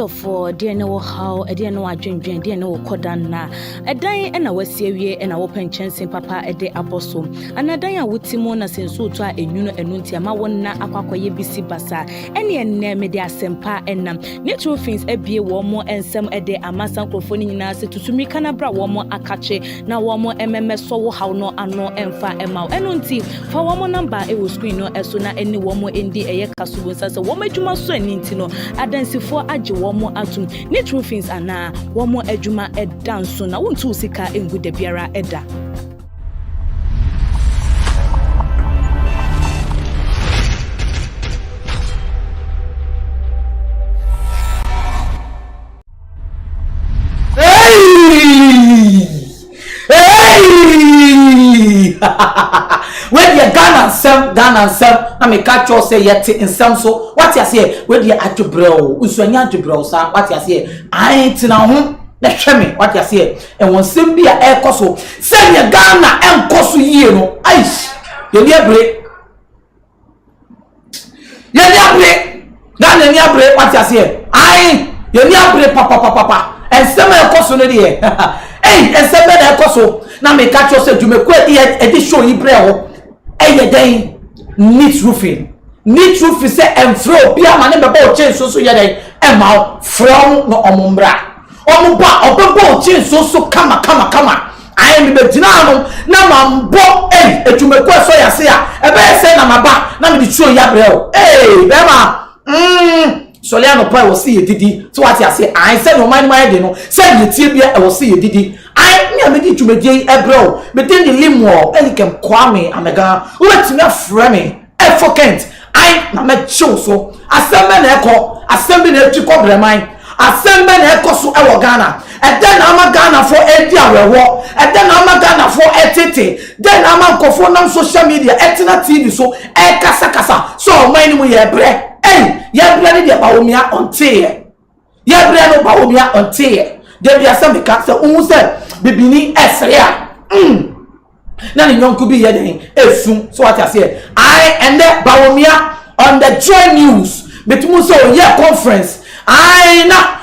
for dear no how a dear no adwendwen dear no kodana a dan and a wasie and a open chance papa a day apostle and a dan with Timona since so to a nuno and nuntia ma wona akwakoye bisi basa any and media sempa and natural things a be more and some a day a mass microphone in us to me canabra one more akache now one more MMS so how no and no and fa emma and unti for one more number it will screen no as soon as any one more in the air castle says a woman to my son intino adansi for aji one more atum ne true things ana one more ejuma edan so na wontu sika engu de biara eda When you Ghana some, I may catch you say yet in some so. What you say? When you at your bro, uswanya to bro, sir. What you say? I ain't now home. Let's show me what you say. And when Simbi a air coso, send your Ghana and coso you ice. You near break. You near break. Ghana near break. What you say? I you near break, papa. And some air coso no here. Hey, and some air coso. Now me catch you say you me quit here. It show you pray. Hey, then neat roofing. Neat roofing say F0ol. Be a man about change so yet. Emma from no omumbra. Omumba obo change so kama. I am the dinano. Na mambo. Hey, et you me kwa so ya say ebe say na maba. Na me di show ya breo. Hey, bema. Soliano pa will see you didi. So what you say? I said no mind my no. Send the tibia I will see you didi. I me di to me dey ebro. Me dey the limo. Any can kwame amega. Let me frame. F0ol. I na me show so. Assemble na eko. Assemble na echi ko breman. Assemble na eko so e wo Ghana. And then I'm Ghana for edi awewo. And then I'm Ghana for etete. Then I'm go for nam social media. Etina TV so e kasa. So many mu ye bre. Hey, yebre ni de Bawumia onte. Yebre no Bawumia onte. There be some because who say bibini esria. Na ni nyonku bi ye den efun. So what I say? I and the Bawumia on the joy news. Betumu so ye conference. I na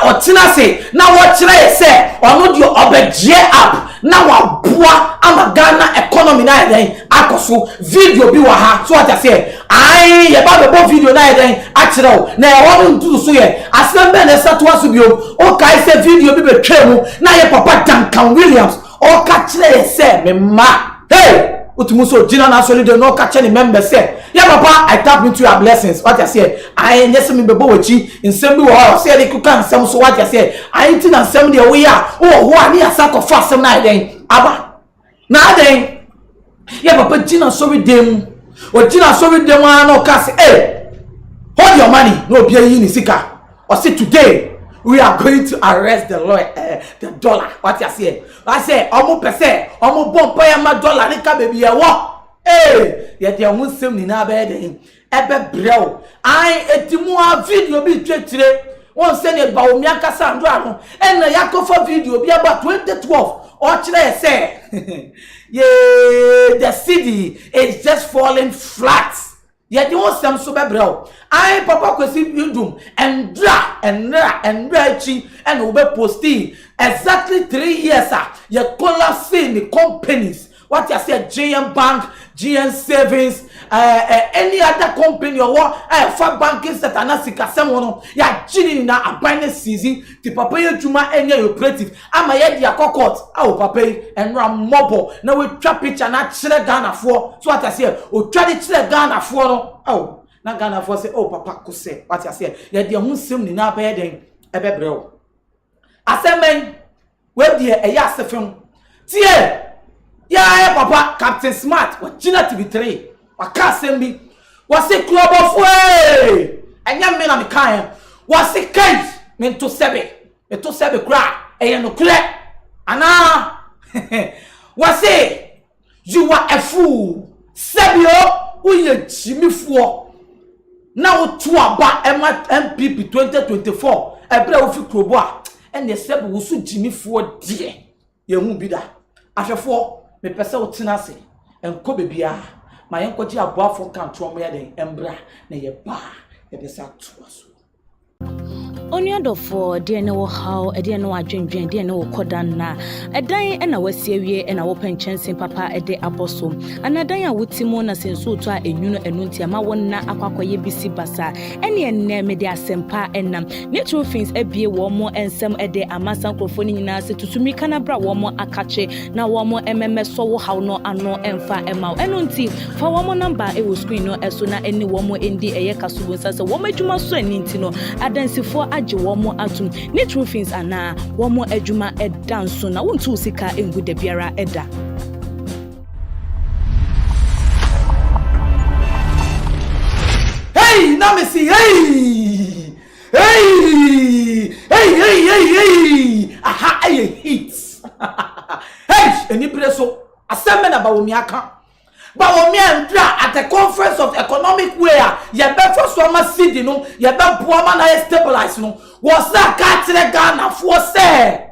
otina say na what say onu di obedie app na wa boa ama Ghana economy na den akoso video bi wa ha. So what I say? I ye ba be video na den akire na e wonu ntu so ye asembe na satu aso bi o kai say video bi be twemu na ye papa Duncan Williams o ka kire ye say me ma hey Utumuso Jina na solid no catch any member say yeah papa I tap into your blessings. What I say I yes me bebo wechi in same we all say they can some so what I say I ain't na some the we are oh who ani asako fast some na den aba na den yeah papa Jina sorry dem o Jina sorry dem no ka say hey hold your money no be yin sika or say today we are going to arrest the dollar. What you say? I say, omo pese, omo bon pay ma dollar ni ka baby ya wo. Hey, yet ya won sem ni na be den. Ebe breo. I etimu a video bi twetire. Won say ne Bawumia kasa ndo ano. En na yakofa video bi about 2012. O kire say, yeah, the city is just falling flat. Yet you want some super bro. I papa kwesi yundum and dra chi and ube posti exactly 3 years you collapsing the companies. What you say GM Bank, GM Savings, any other company or what for banking that anasika semono ya jini na abine season the papa you juma any operative ama ye dia kokot papa and ram mobo na we trap picture na chire Ghana for. So what I say o try the chire Ghana for no na Ghana for say papa ko say what I say ye dia hu sem ni na be den ebe breo asemen we dia eya asefem tie yeah, papa, Captain Smart, what Gina TV3, what can't me? What's a club of way? And young men on the kind, what's a cage? Men to sebe cry, and no clear. And now, what's it? You are a fool. Sebio, who you Jimmy for? Now, 2 about NPP 2024, a brave of Kroboa, and the Seb will suit Jimmy for dear. You won't be that. After 4. Me pese o tinase enko bebia ma yenko ji aboafo kan to mo ya den embra na ye ba ye be sa to aso Oniadofo deɛ ne wɔ haw deɛ ne wɔ adwendwen deɛ ne wɔ kɔdan na ɛdan na wasi awie na wɔpɛ nkyɛnse papa de abɔ so ana dan a wuti mu na sensuoto a enwunu enu nti ama wɔn na akwakɔyɛ bisi basa ɛne ɛnnɛ me de asɛmpa ɛnam ne true things abie wɔn mo nsɛm de amasa nkrofo ne nyinaa se tutumi kana bra wɔn mo akache na wɔn mo mmɛmɛ so wo haw no ano ɛmfa ɛma ɛno nti fa wɔn mo number ɛwɔ screen no ɛso na ɛne wɔn mo ndi ɛyɛ kasubo nsa sɛ wɔn adwuma so ani nti no adansifo agye wɔn atum ne true things ana wɔn adwuma ɛda nso na wontu sika engu da biara ɛda. Hey, now me see, hey, aha, hey, hits. Hey, any preso, assemble na Bawumia kan. Bawumia entra at the conference of economic where ye be for so ma Cedi no, ye be boama na stabilize no. Was that catch Ghana for say?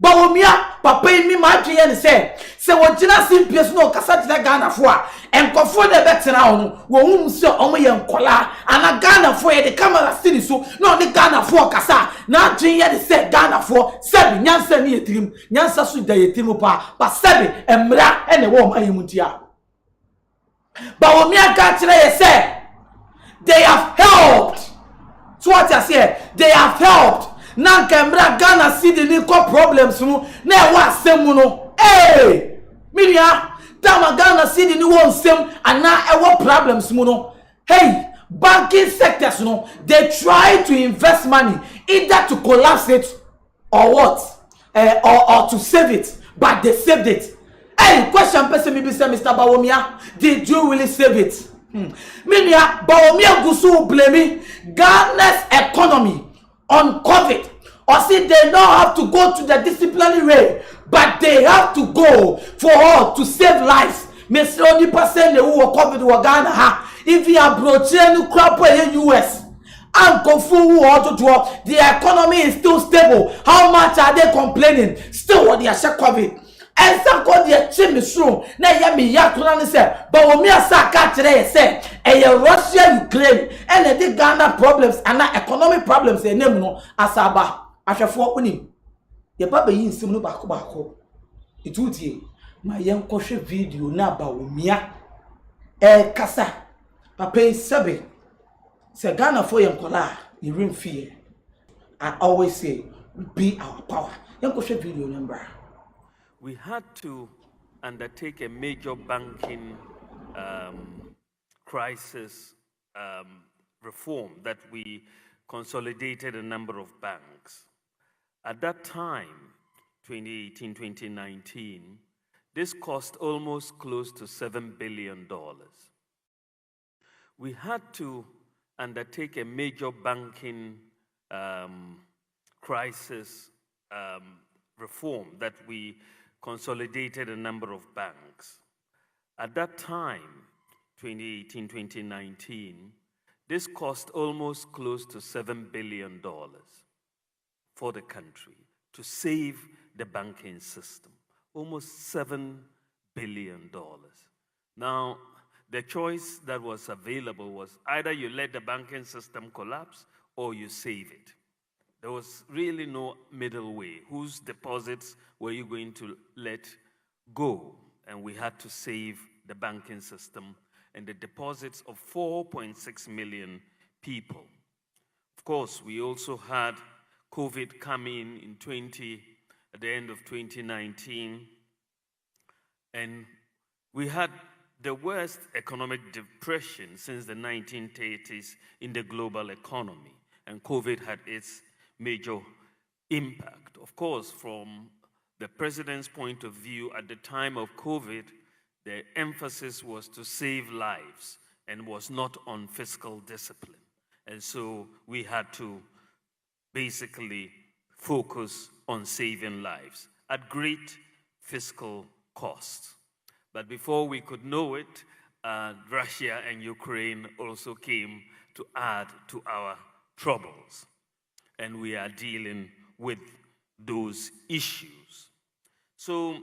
Bawumia, papa mi ma twe ne se wo gina simpies no kasa tire Ghana fo a enkofo de betena ho wo hum se omo ye nkola ana Ghana fo ye de camera sini so na oni Ghana fo kasa na twe ye de se Ghana fo sebi nyansa ni yetirim nyansa so da yetirim pa sebi emra ene wo ma yemutia Bawumia ka tire ye se they have helped. So what I say, they have helped. Na kembra Ghana Cedi ni ko problems mu na e wa asem no eh miria tama Ghana Cedi ni won sem ana e wa problems mu no hey banking sectors no they try to invest money either to collapse it or what or to save it but they saved it. Hey, question person me be say Mr. Bawumia, did you really save it? Miria Bawumia gusu blame Ghana's economy on COVID, or see they don't have to go to the disciplinary way, but they have to go for all to save lives. Mr. Only person who COVID wa Ghana ha, if you are broaching crop in US, and the economy is still stable. How much are they complaining? Still what they are saying COVID. And some call the chimney na ya mi ya to na say Bawumia sa ka kire say Russia Ukraine and the Ghana problems and economic problems e name no asaba ahwefo onim ye baba yi nsim no bako etutie ma ye nkɔhwe video na Bawumia kasa papa sebe say Ghana for ye nkola ye remfie. I always say be our power ye nkɔhwe video number. We had to undertake a major banking crisis reform that we consolidated a number of banks. At that time, 2018-2019, this cost almost close to $7 billion. We had to undertake a major banking crisis reform that we consolidated a number of banks. At that time, 2018-2019, this cost almost close to $7 billion for the country to save the banking system, almost $7 billion. Now, the choice that was available was either you let the banking system collapse or you save it. There was really no middle way. Whose deposits were you going to let go? And we had to save the banking system and the deposits of 4.6 million people. Of course, we also had COVID come in at the end of 2019, and we had the worst economic depression since the 1930s in the global economy, and COVID had its major impact. Of course, from the president's point of view at the time of COVID, the emphasis was to save lives and was not on fiscal discipline. And so we had to basically focus on saving lives at great fiscal cost. But before we could know it, Russia and Ukraine also came to add to our troubles. And we are dealing with those issues. So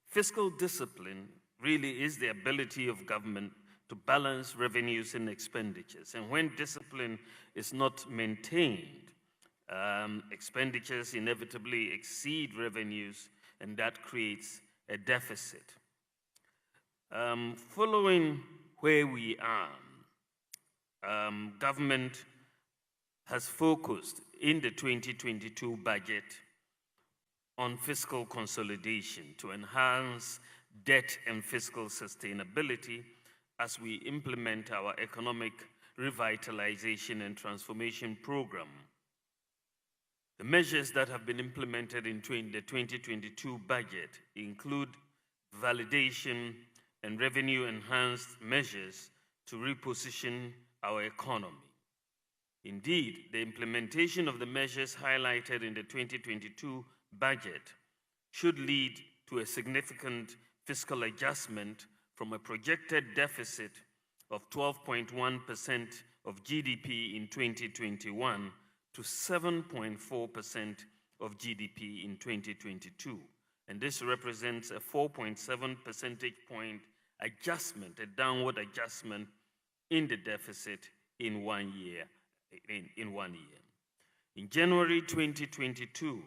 fiscal discipline really is the ability of government to balance revenues and expenditures. And when discipline is not maintained, expenditures inevitably exceed revenues, and that creates a deficit. Following where we are, government has focused in the 2022 budget on fiscal consolidation to enhance debt and fiscal sustainability as we implement our economic revitalization and transformation program. The measures that have been implemented in the 2022 budget include validation and revenue-enhanced measures to reposition our economy. Indeed, the implementation of the measures highlighted in the 2022 budget should lead to a significant fiscal adjustment from a projected deficit of 12.1% of GDP in 2021 to 7.4% of GDP in 2022. And this represents a 4.7 percentage point adjustment, a downward adjustment in the deficit in 1 year. In January 2022,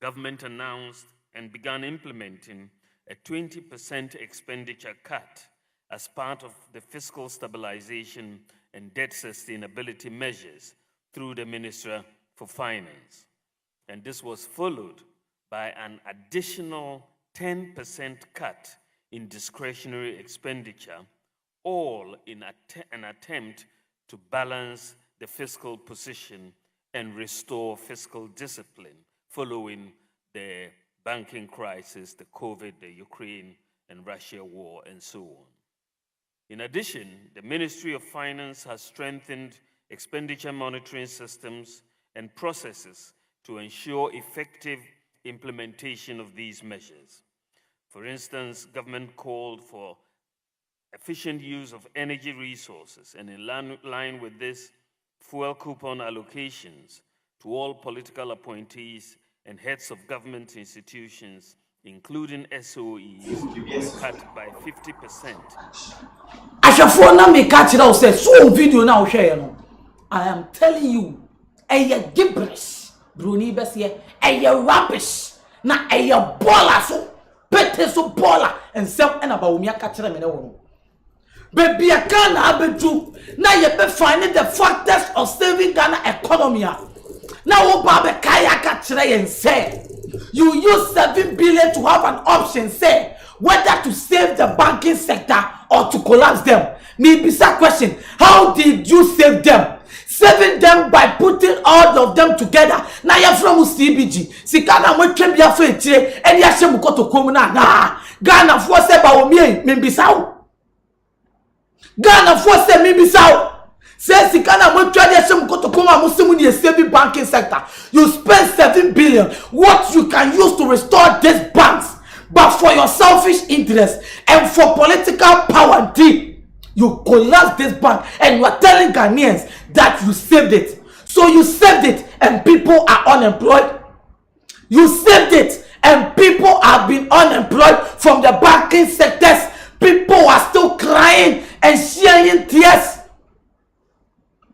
government announced and began implementing a 20% expenditure cut as part of the fiscal stabilization and debt sustainability measures through the Ministry for Finance. And this was followed by an additional 10% cut in discretionary expenditure, all in an attempt to balance the fiscal position and restore fiscal discipline following the banking crisis, the COVID, the Ukraine and Russia war, and so on. In addition, the Ministry of Finance has strengthened expenditure monitoring systems and processes to ensure effective implementation of these measures. For instance, government called for efficient use of energy resources, and in line with this, fuel coupon allocations to all political appointees and heads of government institutions, including SOEs, were cut by 50%. F0ol na me catch it out say so video now share no. I am telling you, a gibberish, Bruni Bessie, a rubbish, na a baller so, pete so baller, and self and Bawumia catch them in a room. Baby, I can't have it too. Now you be finding the factors of saving Ghana economy. Now, Baba Kaya catch and say, you use 7 billion to have an option, say, whether to save the banking sector or to collapse them. Maybe some question, how did you save them? Saving them by putting all of them together. Now you're from CBG. Sikana mo twebia fa etire eni ahye mukoto kom na Ghana for say Bawumia membisao. Ghana for say membisao. Say Sikana mo twebia ahye mukoto kom amusimu ni saving banking sector. You spend 7 billion what you can use to restore these banks, but for your selfish interest and for political power you collapse this bank and you are telling Ghanaians that you saved it. So you saved it and people are unemployed. You saved it and people have been unemployed from the banking sectors. People are still crying and sharing tears.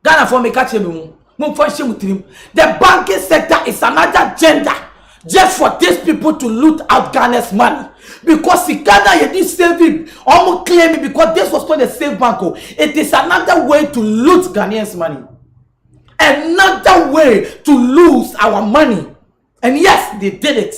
Ghana for me catch him. The banking sector is another agenda just for these people to loot out Ghana's money. Because si Ghana you did save it, almost claim it because this was not a safe bank. It is another way to loot Ghanaians' money. Another way to lose our money. And yes, they did it.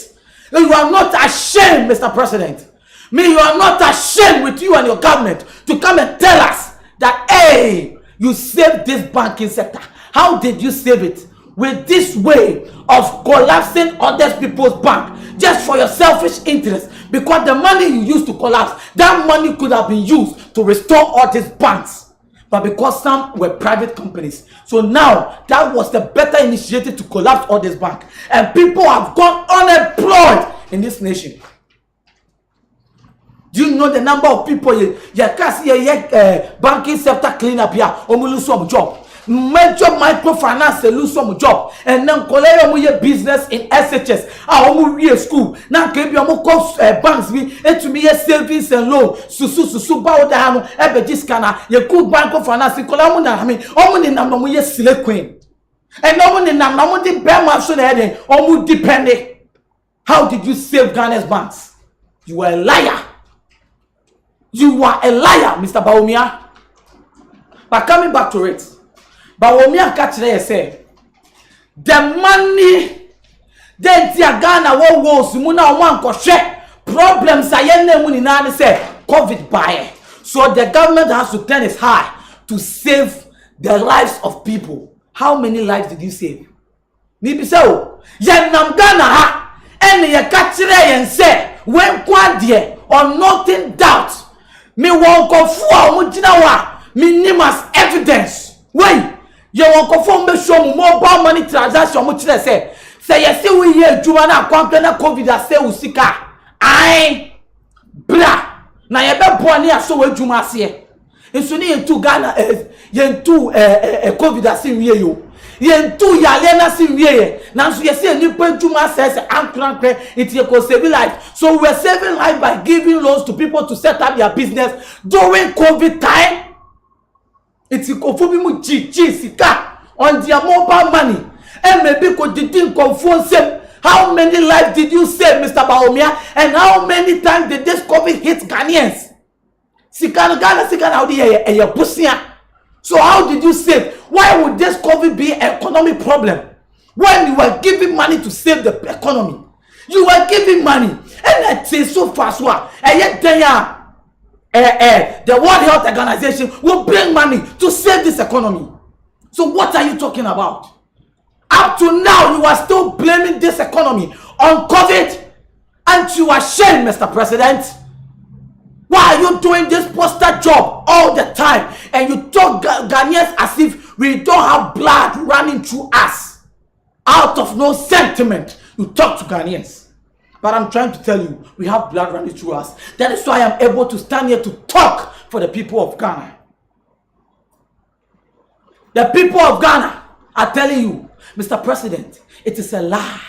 You are not ashamed, Mr. President. You are not ashamed with you and your government to come and tell us that, hey, you saved this banking sector. How did you save it? With this way of collapsing other people's bank just for your selfish interest, because the money you used to collapse, that money could have been used to restore all these banks, but because some were private companies, so now that was the better initiative to collapse all this bank, and people have gone unemployed in this nation. Do you know the number of people you can't see banking sector clean up here or lose some job? major microfinance lose some job and then collect business in SHS we school now can be banks be to me savings and loan susu bow down scanner you could microfinance collect na me omuni na no ye sile queen and no one na no the bear so na depending. How did you save Ghana's banks? You are a liar. You are a liar, Mr. Bawumia. But coming back to it, Bawumia catch there say the money then Ghana wo sumuna one ko share problems ayene muni na say COVID buy. So the government has to turn its eye to save the lives of people. How many lives did you save? Maybe so. Yen nam Ghana ha and ye catch there and say when quadie or nothing doubt me won't go for mujinawa minimus evidence. Wait, you won't confirm me show mobile money transaction much say you see we here Jumana complain COVID that say usika. Aye bra na ye be born here so we Juma see. Insuni into Ghana yentu COVID that see we yo. Yentu yalena si wiye na so yesi enipa ntuma says ankrankrɛ it go save life. So we are saving life by giving loans to people to set up their business during COVID time. It's kofubi mu GG sika on their mobile money and maybe ko didn't confirm same. How many lives did you save, Mr. Bawumia, and how many times did this COVID hit Ghanaians? Sika Ghana sika na odi e pusia. So how did you save? Why would this COVID be an economic problem? When you were giving money to save the economy. You were giving money. And it is so fast. And yet the World Health Organization will bring money to save this economy. So what are you talking about? Up to now, you are still blaming this economy on COVID. Aren't you ashamed, Mr. President? Why are you doing this poster job all the time and you talk Ghanaians as if we don't have blood running through us? Out of no sentiment, you talk to Ghanaians. But I'm trying to tell you, we have blood running through us. That is why I'm able to stand here to talk for the people of Ghana. The people of Ghana are telling you, Mr. President, it is a lie.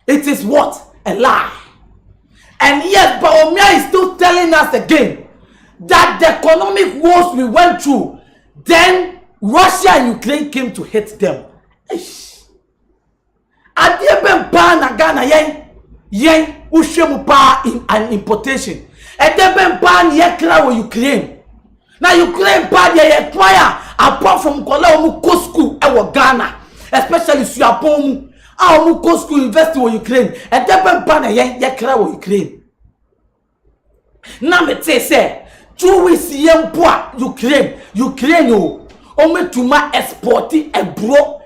It is what? A lie. And yet, Bawumia is still telling us again that the economic wars we went through, then Russia and Ukraine came to hit them. Adieben pa na Ghana yen ushemu pa in an importation. Adieben pa ni yekra wo Ukraine. Na Ukraine pa de yekwaya apart from kola omu go school e wo Ghana, especially Suapomu. Omu go school university wo Ukraine. Adieben pa na yekra wo Ukraine. Na me say 2 weeks yempoa Ukraine o ometuma exporti ebro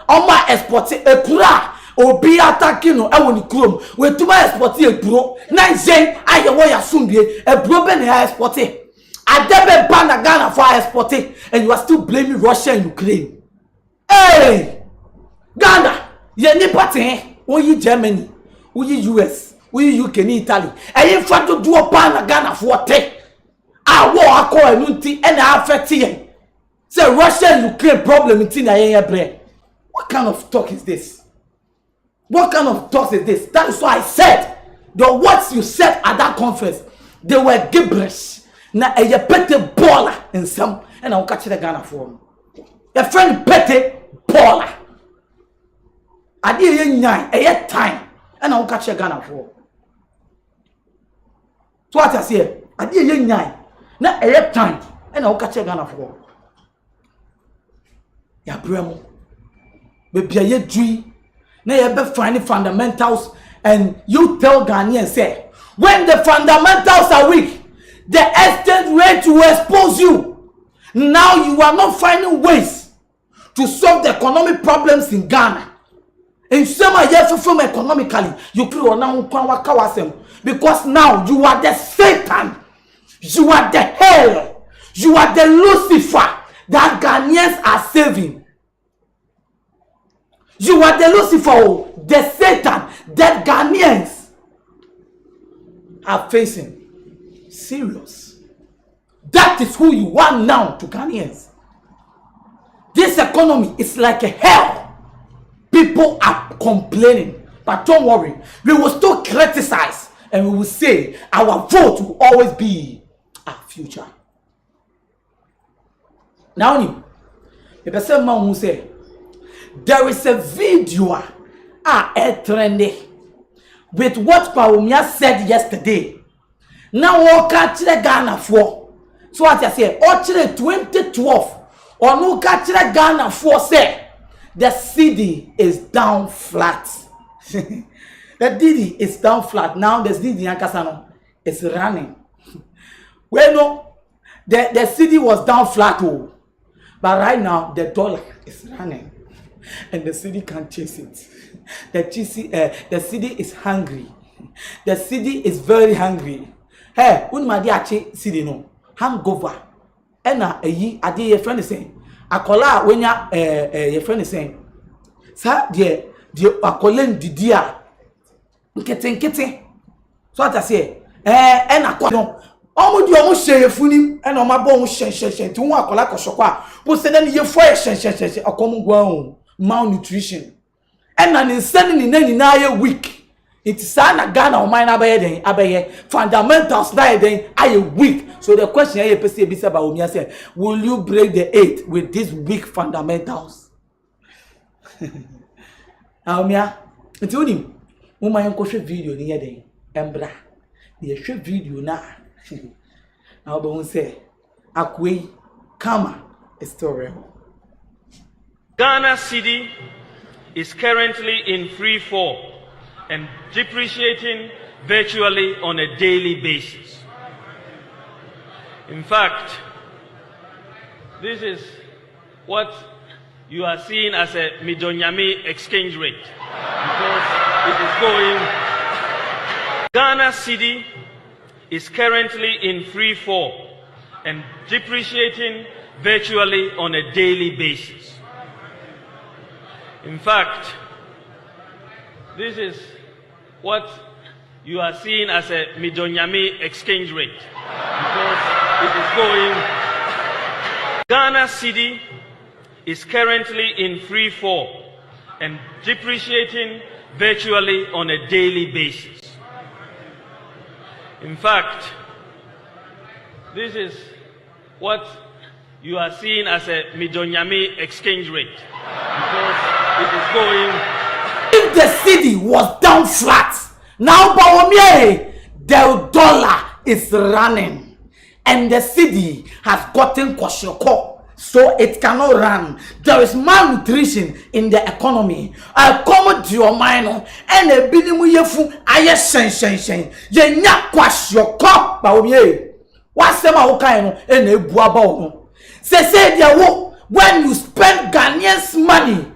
oma exporti ekura obi attacking no e woni krom wetuma exporti ebro na yen ayewo ya sumbie ebro be na exporti adebe ban na Ghana for exporti and you are still blaming Russia and Ukraine. Hey Ghana ye ni party oyi Germany oyi US we UK ni Italy e fa to do pa na Ghana for te a wo akọ enu nti e na affect yen say Russia and Ukraine problem nti na yen bre. What kind of talk is this? What kind of talk is this? That is why I said the words you said at that conference, they were gibberish. Na e ye pete baller in some and I will catch the Ghana for your friend pete baller ade ye nyan e ye time and I will catch the Ghana for. So what I say, ade ye nyan na e ye time and I will catch the Ghana for. Ya bremo be ye dui na ye be find fundamentals and you tell Ghanaians say when the fundamentals are weak the exchange rate will expose you. Now you are not finding ways to solve the economic problems in Ghana. In some years from economically you could now because now you are the Satan, you are the hell, you are the Lucifer that Ghanaians are saving. You are the Lucifer, the Satan that Ghanaians are facing. Serious. That is who you are now to Ghanaians. This economy is like a hell. People are complaining, but don't worry, we will still criticize and we will say our vote will always be our future. Now, the person who say there is a video trending with what Bawumia said yesterday. Now we catch the Ghana for. So what I say, actually 2012, or no catch the Ghana for say the Cedi is down flat. The Didi is down flat. Now the Cedi Yankasano is running. Well, no, the Cedi was down flat, oh, but right now the dollar is running, and the Cedi can't chase it. The Cedi is hungry. The Cedi is very hungry. Hey, when my dear Cedi no hangover, and adi your friend is saying, akola when your friend is saying, sir, dear akolen didia, kitten. So what I say, and akola. Omo di omo share funim and oma bon shen ti won akola kosokwa bo se na ye fo shen akomo gwa malnutrition and na insane ni na ye weak. It is na Ghana o mine abaye fundamentals na den are weak. So the question here person be say Bawumia say, will you break the 8 with these weak fundamentals? Bawumia nti onim mo man ko hwe video ni ye den embra ye hwe video na now don't say Akwe Kama is still real. Ghana Cedi is currently in free fall and depreciating virtually on a daily basis. In fact, this is what you are seeing as a Midonyami exchange rate because it is going. Ghana Cedi is currently in free fall and depreciating virtually on a daily basis. In fact, this is what you are seeing as a Midonyami exchange rate because it is going. Ghana Cedi is currently in free fall and depreciating virtually on a daily basis. In fact, this is what you are seeing as a Midonyami exchange rate because it is going. If the Cedi was down flat, now Bawumia, the dollar is running and the Cedi has gotten koshoko. So it cannot run. There is malnutrition in the economy. I come to your mind and a binimu yefu aye shen. Ye nya kwashoko Bawumia. What's the maokaino and a buabo? Say there when you spend Ghanaians money,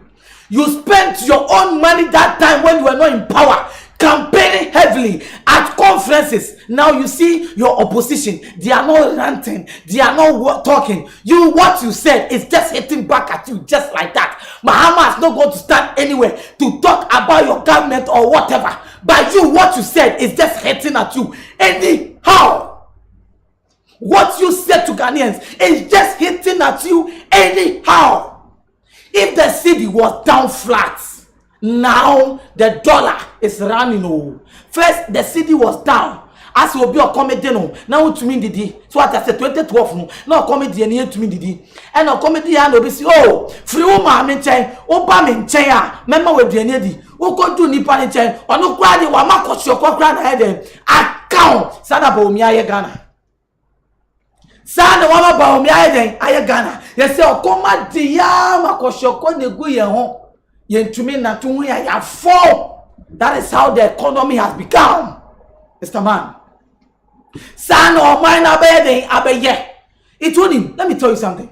you spent your own money that time when you were not in power, campaigning heavily at conferences. Now you see your opposition, they are not ranting, they are not talking. What you said is just hitting back at you just like that. Mahama is not going to stand anywhere to talk about your government or whatever. But what you said is just hitting at you anyhow. What you said to Ghanaians is just hitting at you anyhow. If the Cedi was down flat, now the dollar is running. First, the Cedi was down. As will be a comedy no. Now to me didi. So what I said 2012 no. Now comedy and to me didi. And a comedy and will be free woman mention. Oba mention ya. Member with the di. O go do nipa mention. Or no gradi wa makos your grand head account. Sada Bawumia ye Ghana. Sada wama Bawumia ye aye Ghana. Yes say okoma diya makos your negu ye ho. That is how the economy has become, Mr. Man. Son or mine abeye. It told him, let me tell you something.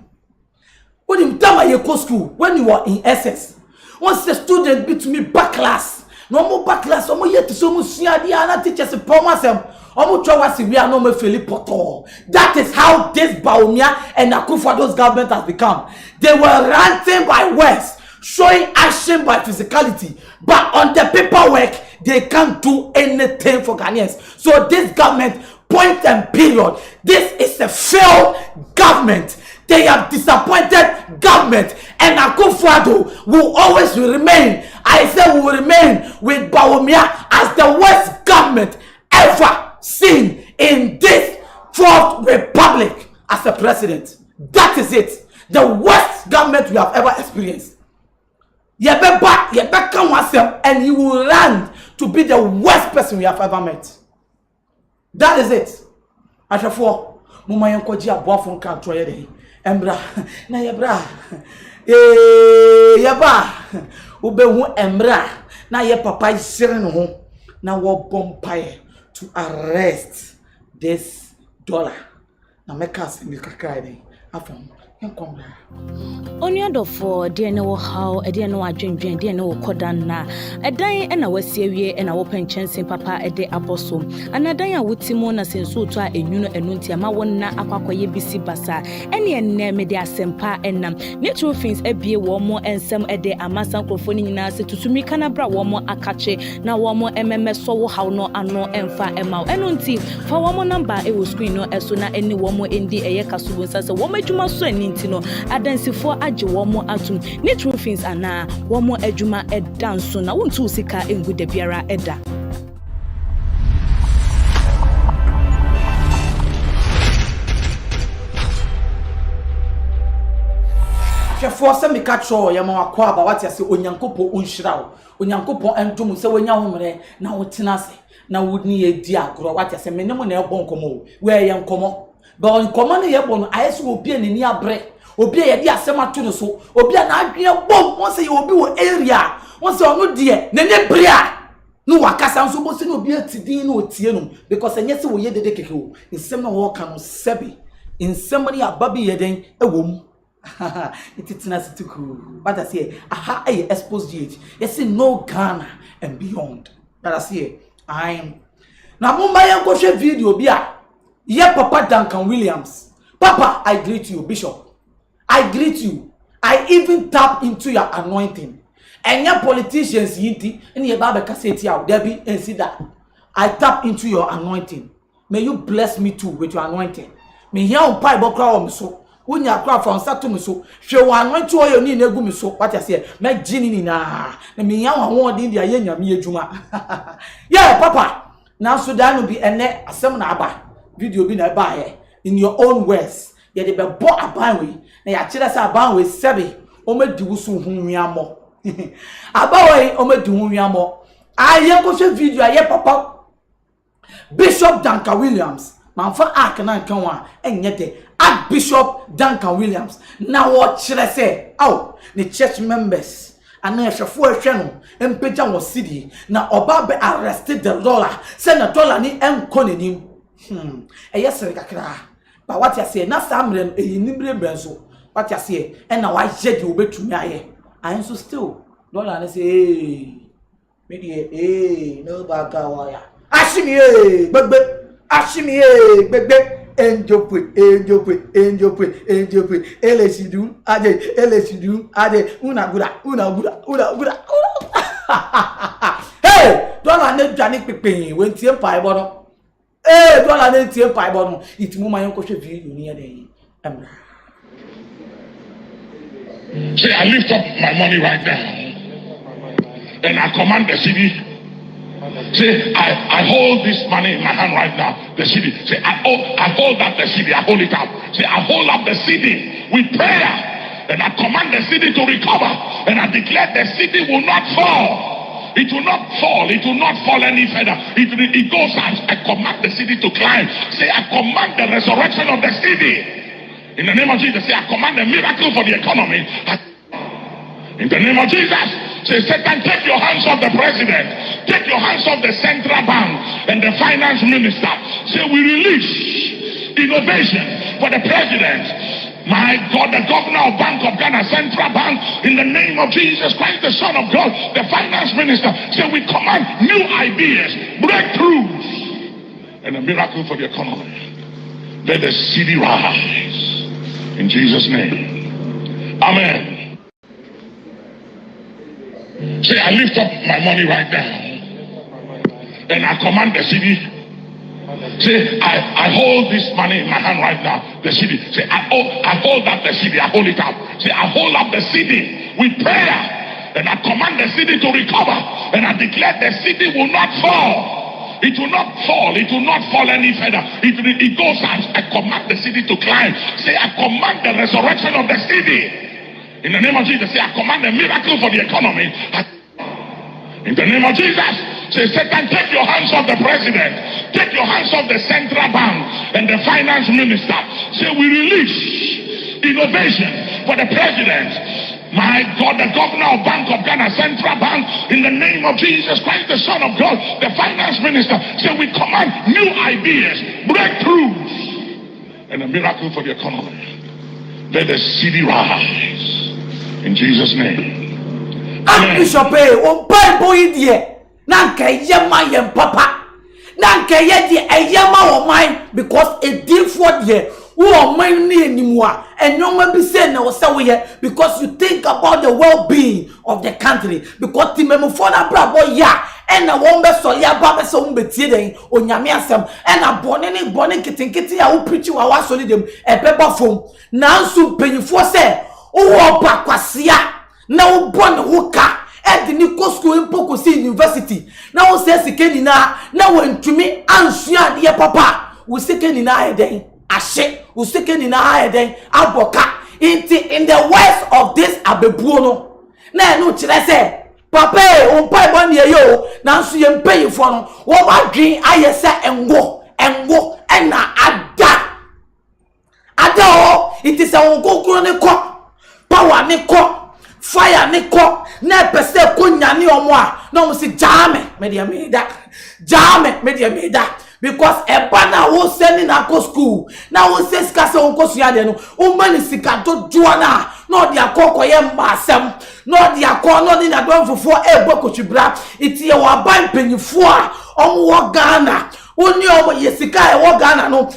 When you time at your school, when you were in SS, once the student beat me back class, no more back class, no more yet to so much the teachers promise them. We are no more Poto. That is how this Bawumia and Akufo-Addo's government has become. They were ranting by words, showing action by physicality, but on the paperwork they can't do anything for Ghanaians. So this government, point and period, this is is a failed government. They have disappointed government, and Akufo-Addo will always remain. I say will remain with Bawumia as the worst government ever seen in this fourth republic as a president. That is it. The worst government we have ever experienced. Yebeba come yourself, and you will land to be the worst person we have ever met. That is it. Ashafo, muma yankoji aboafo nka troye dey. Embra na yebra. Yeba. Ubehu embra na ye papa isire no ho na wo bompaye to arrest this dollar. Na make us in the kakra dey. Afam Onyadofo de ne wo haw e de ne wadwendwen de ne wo kodan na edan e na wasiewie e na wo penchensen papa e de aboso anadan a wotimo na senso to a enwuno enunti ama wonna akwakoye bisi basa ene enne me de asempa enam natural things ebie wo mo ensem e de amasan krofo ni nyina se tutumi kana bra wo mo akache na wo mo ememe so wo haw no ano emfa ema enunti fa wo mo number e wo screen no eso na eni wo mo endi eye kasubo nsa wo madwuma so Nintino, Adansifo aji womo atum, natural things ana, womo ejuma edanso na wuntu sika engude biara eda. Hwefo se me ka cho ye ma wakwa ba wate ase onyankopo onhyirawo onyankopo entom se wonya homre na wotena ase na wudni edi agoro wate ase menemu na ebon komo we ye nkomo ba nkomo na ye bon ayeso obi anani abre obi ye di asema to no so obi na adwen bom won se ye obi wo area won se onu de na ne bria no wakasa nso bo se no obi atidin na otie no because enye se wo ye dede keke wo nsem na wo ka no sebi nsem ni ababi ye den ewom It's cool. But I say, aha, I Xposed it. You see, no Ghana and beyond. But I say, I am. Now, Mumbai go share video, Bia. Yeah, Papa Duncan Williams. Papa, I greet you, Bishop. I greet you. I even tap into your anointing. And your politicians, Yinti, and your Baba Cassette out, Debbie, and see that. I tap into your anointing. May you bless me too with your anointing. May you on Bible crowd so. When you cry from Saturn, so she want went to your need a so what I say, make Ginny na me young one in the Ayana me Juma. Yeah, Papa. Now Sudan will be a net a seminar video being a buyer in your own words. Yet they be bought a banway. They are chillers a banway, Sebi, Ome Dusu Humiamo. Abaway, Ome Dumiamo. I hear go video, I hear Papa Bishop Duncan Williams. Manfa Akana Kawa, and yet Archbishop Duncan Williams. Now what should I say? Oh, the church members. And then F0ol channel and Pejan was Cedi. Now Obabe arrested the dollar. Send a dollar ni calling him. Yes, but what you say, not some a nimble benzo. What you say, and now I said you bet to me. I am so still. Dollar and say, maybe, no bagawaya. Ashimi, but Ashimi, bebe. Angel put, LSU, Ade, una guda. Hey, don't I need Johnny Pippin when Tim Pie bottom? Hey, don't I need Tim Pie bottom? It's my uncle view near the Say, I lift up my money right now, and I command the city. Say, I hold this money in my hand right now. The city. Say, I hold up the city. I hold it up. Say, I hold up the city with prayer. And I command the city to recover. And I declare the city will not fall. It will not fall. It will not fall any further. It goes out. I command the city to climb. Say, I command the resurrection of the city. In the name of Jesus, say, I command a miracle for the economy. In the name of Jesus, say, Satan, take your hands off the president. Take your hands off the central bank and the finance minister. Say, we release innovation for the president. My God, the governor of Bank of Ghana, Central Bank, in the name of Jesus Christ, the Son of God, the finance minister. Say, we command new ideas, breakthroughs, and a miracle for the economy. Let the city rise. In Jesus' name. Amen. Say, I lift up my money right now, and I command the city. Say, I hold this money in my hand right now. The city. Say, I hold up the city. I hold it up. Say, I hold up the city with prayer. And I command the city to recover. And I declare the city will not fall. It will not fall. It will not fall any further. It goes out. I command the city to climb. Say, I command the resurrection of the city. In the name of Jesus, say, I command a miracle for the economy. In the name of Jesus, say, Satan, take your hands off the president. Take your hands off the central bank and the finance minister. Say, we release innovation for the president. My God, the governor of Bank of Ghana, Central Bank, in the name of Jesus Christ, the Son of God, the finance minister. Say, we command new ideas, breakthroughs, and a miracle for the economy. Let the city rise. In Jesus' name. Bishop, Bible idea. Nanka yema yem papa. Nanka ye yema o mine because a deal for the who mine ni anymore. And no man be saying no say because you think about the well-being of the country. Because the memofona brabo ya and a wombe so ya baba so umbetie den onyame asem and a bone kitinkiti ya who preach you our solid them a paper phone. Nansu penyifo say o pa kwasia na wo bon woka the Nico School in Pocosi University. Now says the Kenina, now when to me, answer dear papa, we second in a day, a shake, we second in a day, Aboka, in the west of this Abebuono. Now, no, I say, Papa, on pipe 1 year, yo, now see him pay for what my dream I say and go, and now Ada. It is a go chronicle, power nico. Fire niko na pese konya ni omo a no mo si jame media meda because eba na wo send na go school na wo se sika se won kosua de no o mani sika to juana no dia kokoye mbasem no dia ko no ni na don fofo ebo kotwibra itie wa ban panyifo a omo wo Ghana oni omo yesika e wo Ghana no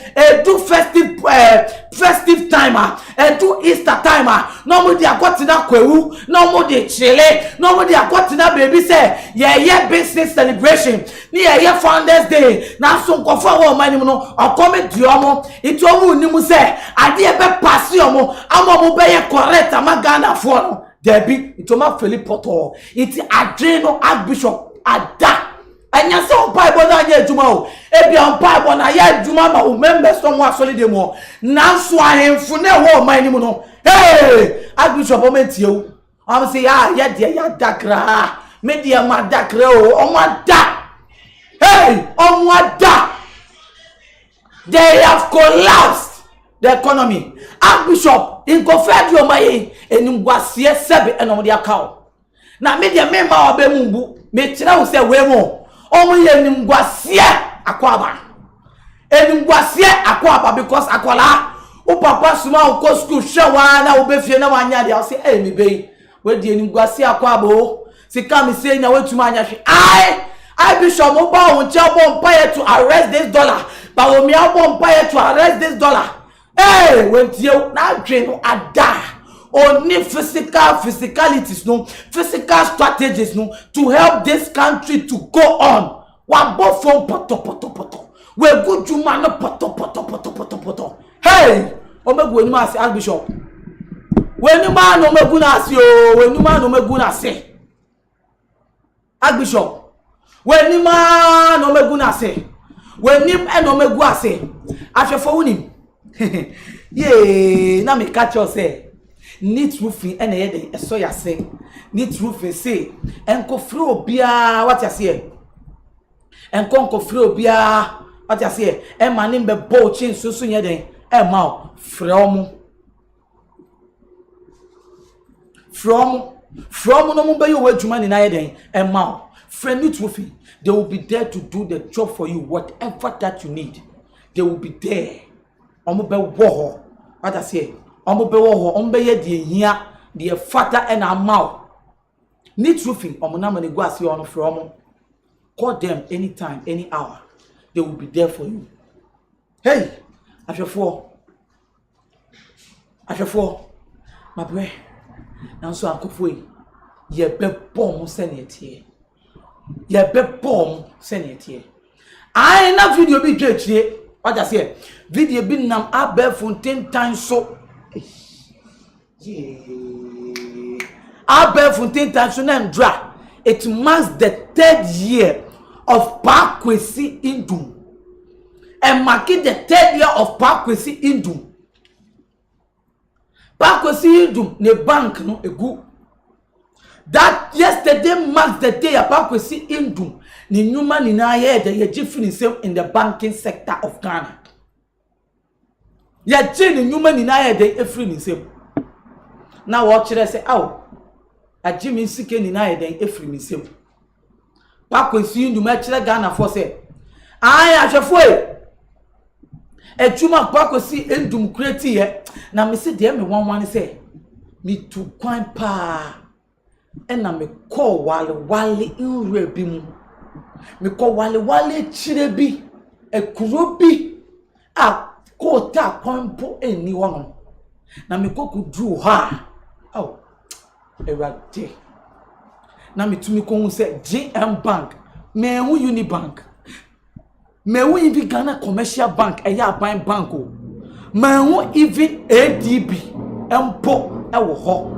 do festive timer do Easter timer no mo dia kwatina kwawu no mo de chile no mo dia kwatina baby say ye business celebration ni ye founders day na so nkofo wo mani no okome diomo itu omu nimu say ade e be pass yomo amomo be ye correct ama Ghana fo no debi itoma Philip Poto iti adreno archbishop ada anya se on Bible na anya adwuma o ebi on Bible na ya adwuma ma o members so mo solid dem o na so ahemfo na wo man nim no hey archbishop o mentie o am say ya de ya dakra media ma dakra o da hey da they have collapsed the economy. Archbishop in confed your my enungwasie sebe enom de account na media member obemumbu me kira wo say we mo omo ye enungwasie akwaba because akwala o papa suma o ko school hwewa na wo befie na wanya de say eh me be we de enungwasie akwaba o sika me say na watuma anya hwe I bishop mo ba won cha bomb pay to arrest this dollar Bawumia bomb pay to arrest this dollar. Hey, when you now train no ada only physicalities no physical strategies no to help this country to go on. One both from poto. We good juma no poto. Hey, omegu enu ma se archbishop. When you man omegu na se o, when you man omegu na se. Archbishop. When you man omegu na se. When you en omegu ase. Afefo unim. Yeah, na me catch you say neat roofing and a so ya say neat roofing say enko fro bia what you say enko fro bia what you say e manim be bo chin so nye den e ma from no mo be you adwuma ni na ye den e ma friend neat roofing they will be there to do the job for you whatever that you need they will be there. Omo be wo what I say omo be wo omo be ye de hia de fata and amount need roofing omo na mani go ase ono from call them anytime any hour they will be there for you. Hey afefo my boy now so akofo ye be bomb senetie I na video bi twetwe what I say video bi nam abefo 10 times so abefo 10 times so na ndra. It marks the 3rd year of Pakwesi Indum. And marking the 3rd year of Pakwesi Indum. Pakwesi Indum ne bank no egu. That yesterday marks the day of Pakwesi Indum. Ni nyuma ni na ye de ye jifini same in the banking sector of Ghana. Ye je ni nyuma ni na ye de efini same. Na wo kire say aw ajimi sike ni na ye de efini same. Pakwesi Indum e kire Ghana for say ai ahwefo ejuma Pakwesi Indum create ye na me se de me wanwan say me tu kwan pa ena me call wale inwe bi mu me call wale chire bi ekuro bi a ko ta kwampo eni wono na me koku dru ha oh erade na me tumi ko hu say GM bank me hu Unibank me hu even Ghana commercial bank eya bank o me hu even ADB empo ewo ho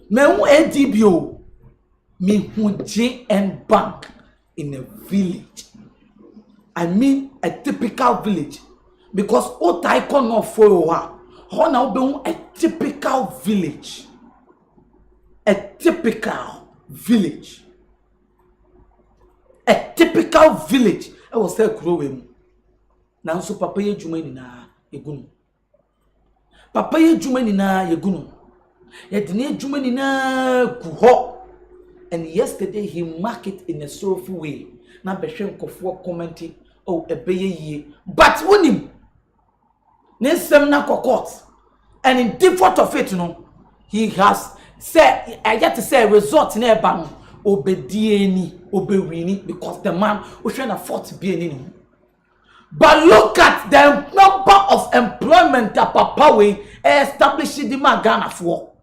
me hu ADB o me hu GM bank in a village. I mean a typical village because what I cannot follow her. How now be a typical village. A typical village. A typical village. I was there growing. Now so papa ye juma ni na egunu. Papa ye juma ni na yegunu. Ye dine juma ni na kuho. And yesterday he marked it in a sorrowful way. Na behwe nkofo commenting, oh ebeye ye. But wonim nesem na court. And in default of it, he has said I get to say result in a ban obedieni obewini because the man was trying to afford to be any. But look at the number of employment that Papa we established the Ghana for.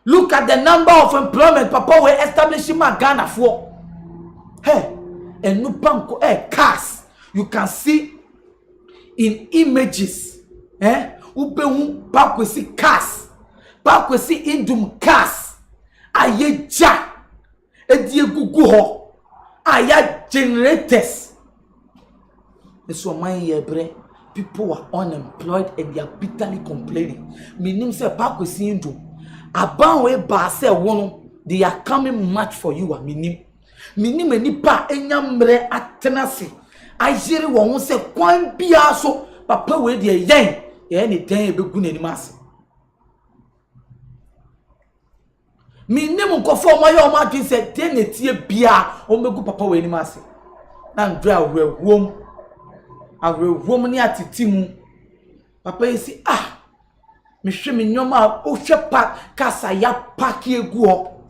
Look at the number of employment Papa we established Ghana for. Hey, and no bank cars you can see in images. Ubehu Pakwesi cars, Pakwesi Indum cars. Aye ja, edie gugu ho. Aya generators. So my yebre, people are unemployed and they are bitterly complaining. Minim say Pakwesi Indum. Aban we ba say wono, they are coming much for you. Minim enipa enyamre atenase. Ajiri won say kwan bia so papa we de yen. Ye ni den ebegu nanim ase. Minim nkofo omaye omadwin se den netie bia omegu papa we nanim ase. Na ndra awrewom ni atitimu. Papa yesi me hwe me nyoma o hwe pa kasa ya paki egu ho.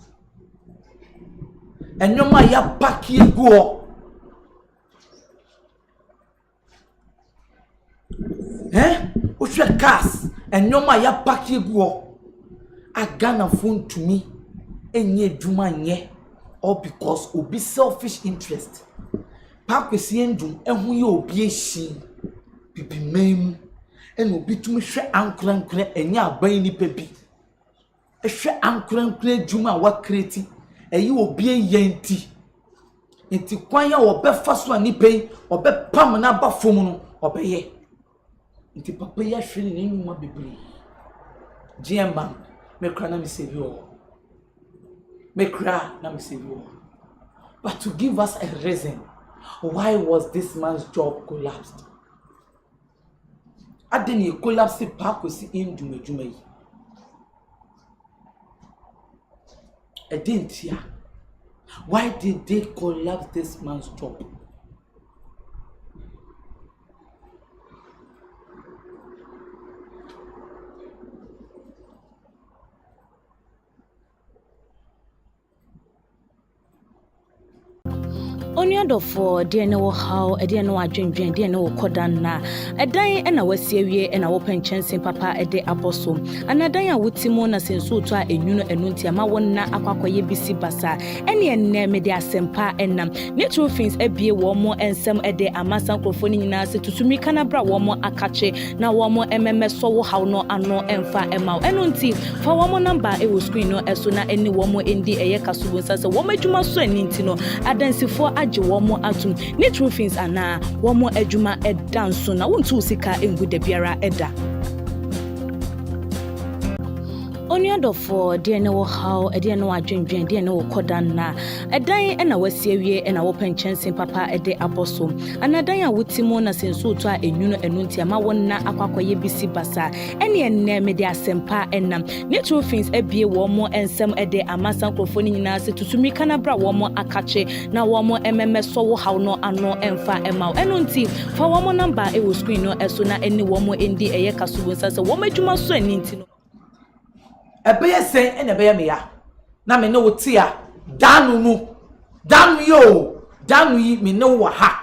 Enyoma ya paki egu ho. Ushwe cars enyoma ya paki egu ho. Agana phone to me enye dwuma nye all because obi selfish interest. Pakwesi Indum ehu ye obi ehyi bibi mem eno obi tumi hwe ankrankra enye aban ni pebi ehwe ankrankra dwuma wa create eyi obi eyenti enti kwan ya obefa so ani pei obepam na ba fom no obeye enti papa ya hwe ni nyuma bibiri GM bank me kra na me save you me kra na me save you but to give us a reason why was this man's job collapsed. I didn't collapse the Pakwesi Indum ejuma yi. I didn't hear. Why did they collapse this man's job? Only for dear no how a dear no adwendwen dear no kodan na edan na wasiewie na open chance papa ede abosom anadan a wutimo na senso to a enwuno enunti ama wonna akwakoye bisi basa ene enne me de asempa enam natural things ebie wo mo ensem ede amasan krofoni nyina se tutumi kana bra wo mo akache na wo mo emmeso wo haw no ano emfa emaw enunti fa wo mo number e wo screen no eso na eni wo mo endi eye kasubo nsa wo madwuma so aninti no adansifo age womo atum ni true things ana womo adwuma edanso na wontu sika engu da biara eda Only for dear no how a dear no adwendwen dear no kodan na edan na wasiewie na open chance papa ede abosom anadan a wutimo na senso to a enwuno enunti ama wonna akwakoye bisi basa ene enne me de asempa enam natural things ebie wo mo ensem ede amasan krofoni nyina se tutumi kana bra wo mo akache na wo mo emmeso wo haw no ano emfa emaw enunti fa wo mo number e wo screen no eso na eni wo mo endi eye kasubo nsa se wo madwuma so aninti no Ebeye sen ene beye me ya na me ne wo ti a danu yi me ne wo ha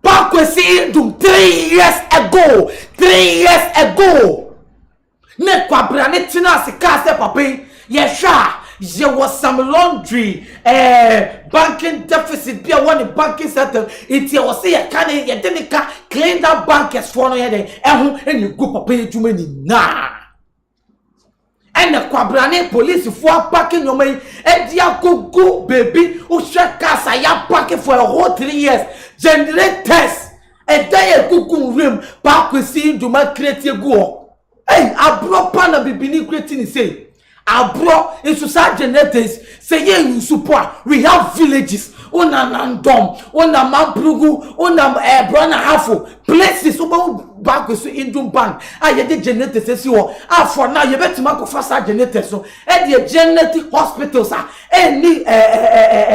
Bakwesi dum 3 years ago ne kwabra ne tina sika se papa ye hwa ye was some laundry banking deficit be one banking sector it was say ye kan ye denika clean that bankers for no ye den ehun eni go papa ye dwuma ni na and the kwabrane police for packing your money and dia go baby who share casa ya packing for a whole 3 years generate test and then kuku room back with see do ma create go hey abro pana bibini creating say abro in society generators say you support we have villages una nandom una mamprugu una brana hafu places back with Indian bank aye the generators say wo for now you betima ko fast generators so e the genetic hospitals any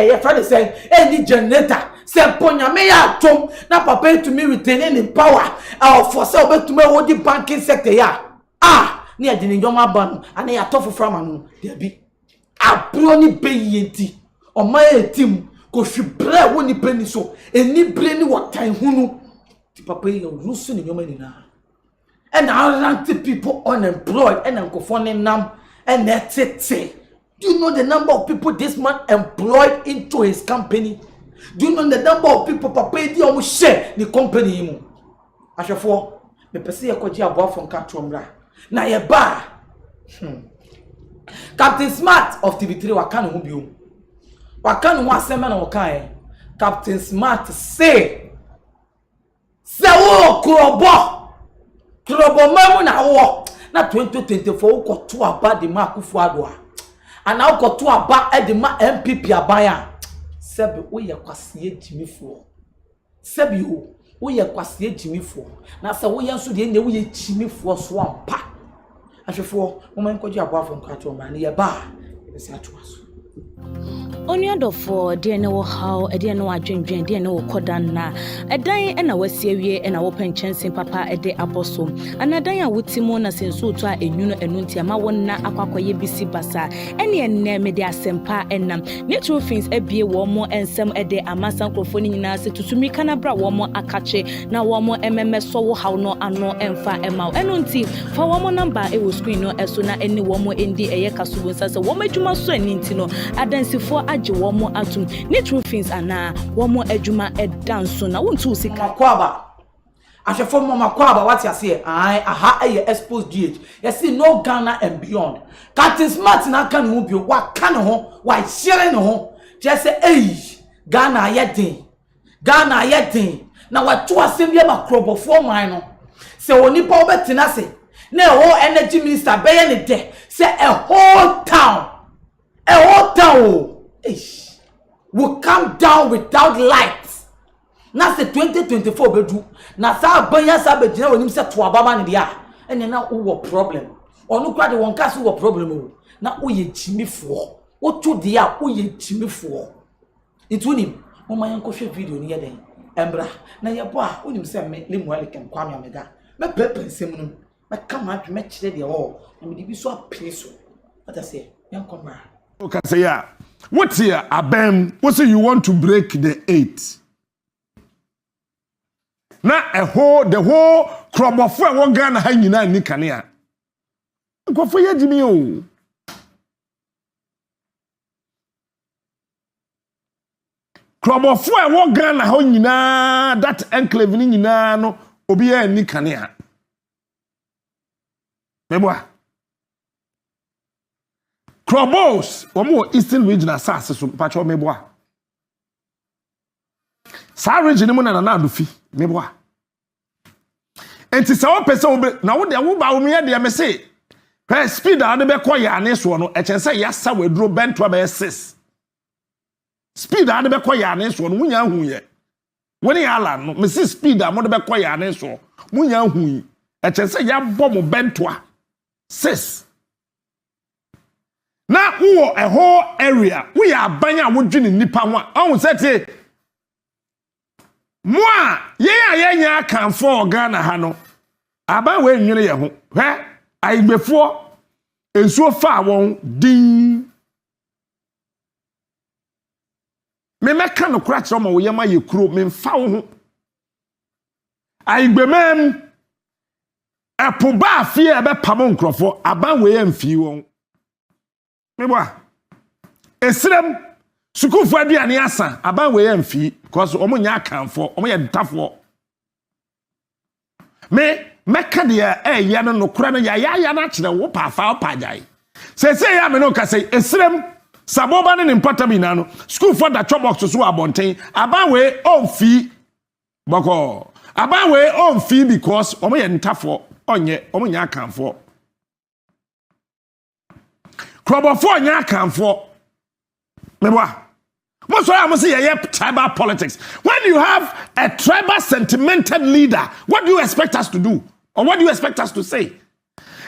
your friend say any generator say ponya me ya tom na papa to me retaining in power for say obetume wo the banking sector ya ni adini nyoma ban ana ya tofu from anu there be abro ni beyenti o ma etim ko hwibre woni pani so eni bre ni wotan hunu ti papa ye rusu ni nyoma ni na and around people unemployed and nkofone nam and tete. Do you know the number of people this man employed into his company? Do you know the number of people papa di omo share the company mu ahwefo me pese ye kwaji abo afon ka tromra na ye ba Captain Smart of TV3 wakano hu biom wakano hu asema na wakan Captain Smart say wo krobo mamu na wo na 2024 ukoto aba de ma akufu adoa ana ukoto aba e de ma NPP abaya sebe wo ye kwasie jimifo sebe wo ye kwasie jimifo na se wo ye nso de ne wo ye jimifo so ampa ahwefo mo man kwaji abo afon kwato ma ne ye ba e se atoa so Only for dear no how a dear no adwendwen dear no kodan na edan na wasiewie na open chance papa ede abosom anadan a wutimo na senso to a enwuno enunti ama wonna akwakoye bisi basa ene enne me de asempa enam natural things ebie wo mo ensem ede amasan krofoni nyina se tutumi kana bra wo mo akache na wo mo emmeso wo haw no ano emfa emaw enunti fa wo mo number e wo screen no eso na eni wo mo endi eye kasubo nsa se wo madwuma so aninti no adansifo age womo atum ni true things ana womo adwuma edanso na wontu sika makwaba ahwefo mo makwaba what you say aha aye Xposed GH you see no Ghana and beyond Captain Smart na kan mu bio wa kan ho wa share ne ho just say Ghana ye den na wa to asem bia makrobofo man no se onipa obetena se na ho energy minister be ye ne de say a whole town will come down without lights. Na se 2024 bedu na sa banya sa be gina wonim se to ababa ne dia ene na wo problem onu kwa de won ka so wo problem o na wo ye chimifo wo to dia wo ye chimifo itunim mo man ko hwe video ni ye den embra na ye bo a wonim se me le mualikem kwa me amega me pepe nsem no me kama me kire de o na me di bi so apere so ata se yan komra o ka se ya What here, Abem? What say you want to break the 8? Now the whole crop of one gun hanging on Nikania. Go for your Jimmy. Crop of one gun hanging that enclave in no obia Nikania. Meboa. Crobos, or more Eastern region assassins, Pacho Meboa. Sa region mo na na do fi meboa enti sa wo pese wo na wo de wo Bawumia de me say speed a de be koya ane so no e chen say yasa waduro bento be 6 speed a de be koya ane so no munya hu ye woni ala no me say speed a mo de be koya ane so munya hu yi e chen say ya bom bento 6 na wo a whole area we are banya wo dwini nipa ho a on say Moi, ye can for Ghana hano. Aba we nwere ye ho. Hwe, ayigbefo ensuo fa won din. Me meka no kra kire mo wo yema ye kuro me mfa wo ho. Ayigbemam epo ba afie ebe pamo nkrofo aba we ye mfi won. Me boa. Esrem Sukufu aduane asa aban we amfi because omo nya kanfo omo ye ntafo me meka de ye no nokura no ya na kire wo pa fa opajai se ya me no ka say esrem saboba ne mpatabi na no sukufu da chobbox so abonten aban we omfi boko aban we omfi because omo ye ntafo onye omo nya kanfo krobofo nya kanfo meboa most of them say tribal politics. When you have a tribal sentimental leader, what do you expect us to do? Or what do you expect us to say?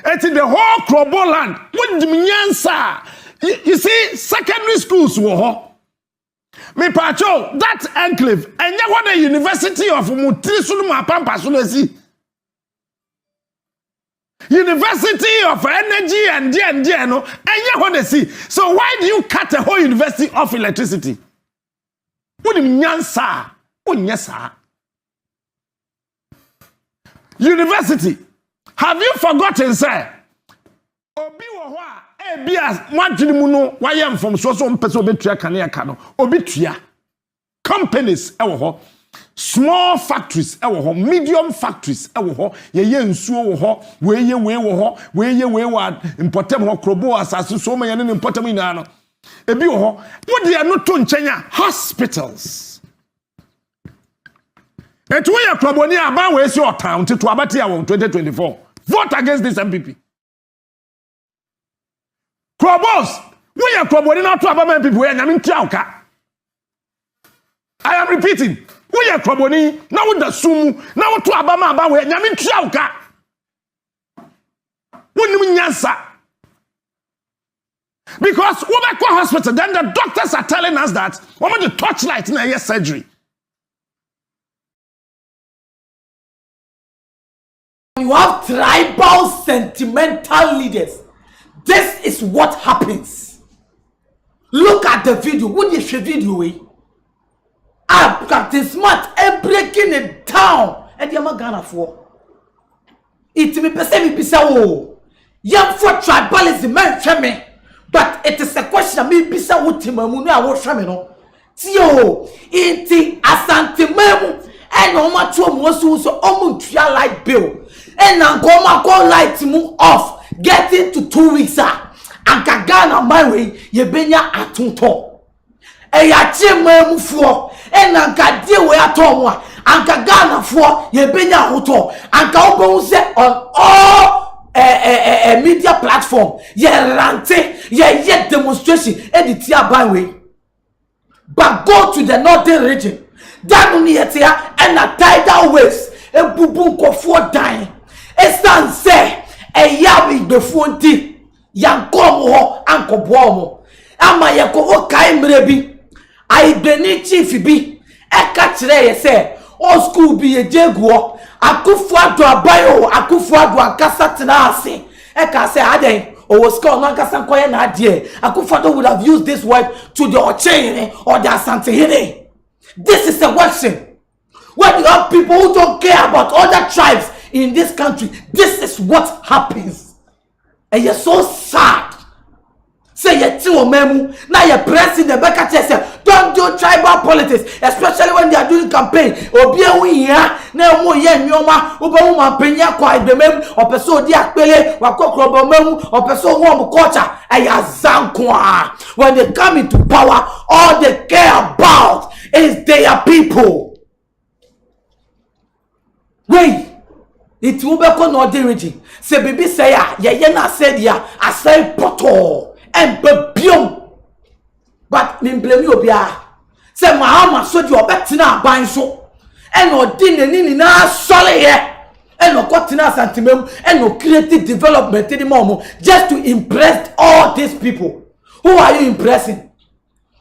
It's in the whole Krobo land. What do you see, secondary schools were me pacho, that enclave, and you want the University of Mutisuluma Pampasulesi. University of Energy and no, and you want to see. So why do you cut the whole university of electricity? University. Have you forgotten, sir? Obi wo ho a bia mwadwene mu no wayem from so mpese obetua kane aka no obetua companies ewo ho small factories ewo ho medium factories ewo ho ye nsuo wo ho we wo ho we wa importem ho krobo asase so ma ye ne importem ina no ebi wo ho wo de no to nkyenya hospitals etu ye krobo ni aban we si otan to abati ya 2024 vote against this NPP krobos we ye krobo ni na to aban NPP we nyame ntiauka I am repeating we are kroboni na wo da sumu na wo to abama aba we nyame ntuauka wonim nyansa because we back to hospital then the doctors are telling us that we want the torchlight na your surgery. You have tribal sentimental leaders. This is what happens. Look at the video. What is the video? Captain Smart and breaking it down. And you're Ghana for it me person me bisa o. Yam for tribalism man chame. But it is a question me bisa wo timamu no a wo chame no. Tio, inti asante memu and no ma to mo so omuntua light bill. And na go light mu off getting to 2 weeks and Ghana my way ye benya atunto. Eya chememu fo ena gadie we atom a anka Ghana fo ye benya hoto anka obo se on all media platform ye rante ye demonstration edit aban we but go to the northern region that no yet here and a tidal waves ebubu nkofo dan estan se eya before nti yankom ho ankobo mo ama ye ko kai mrebi I beni chief bi eka kire ye se o school bi ye jeguo akufu ado abayo akufu ado akasa tena ase eka se aden was called Nankasa Koya Nadia. Akufado would have used this word to the Ochene or the Asantehene. This is a question. When you have people who don't care about other tribes in this country, this is what happens. And you're so sad. Say you're memu. Now you're pressing the back at yourself. Don't do tribal politics, especially when they are doing campaign. Obia we here. Now mo ye nyoma. Uba uma penya kwa idemem. Opeso di akpele. Wako krobo memu. Opeso uwa culture. Aya zankwa. When they come into power, all they care about is their people. Wait. It will be called no diriging. Say baby say ya. Ye na said ya. I say poto. And babium. But me blame you bia. Say Mahama so you betina ban so. And no din ni na sole here. And no kotina santimem and no creative development anymore. Just to impress all these people. Who are you impressing?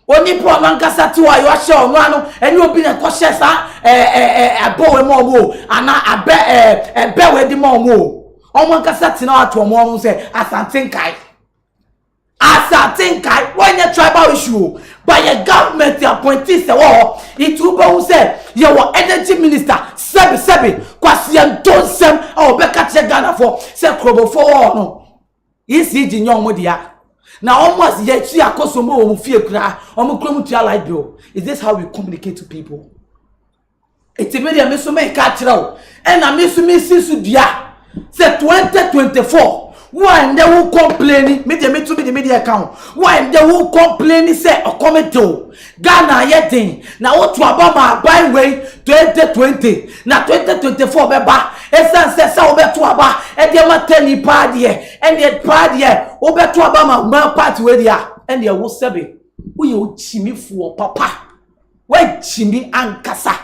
Oni po mankasa ti wa yo ahye onu anu eni obi na ko hye sa abowe mo mo ana abe we di mo mo. Omo mankasa ti na ato mo say asantenkai. Asantenkai when your tribal issue by a government appointee say wo it will be say your energy minister sebi kwasian don sem obeka che Ghana for say krobo for no. Isi di nyon mo dia. Now almost yet see a costume fear cry light bill. Is this how we communicate to people? It's a media miss me catch out. And I miss me since dia. Say 2024. Why they will complain? Media me to be the media account. Why they will complain? Say a comment to Ghana yet thing. Now what to about my buy way 2020. Now 2024 beba. Esan se sa obeto aba e de matani party and the party obeto aba ma party we dia and the wo sebe wo ye ochimi fu papa we chimi ankasa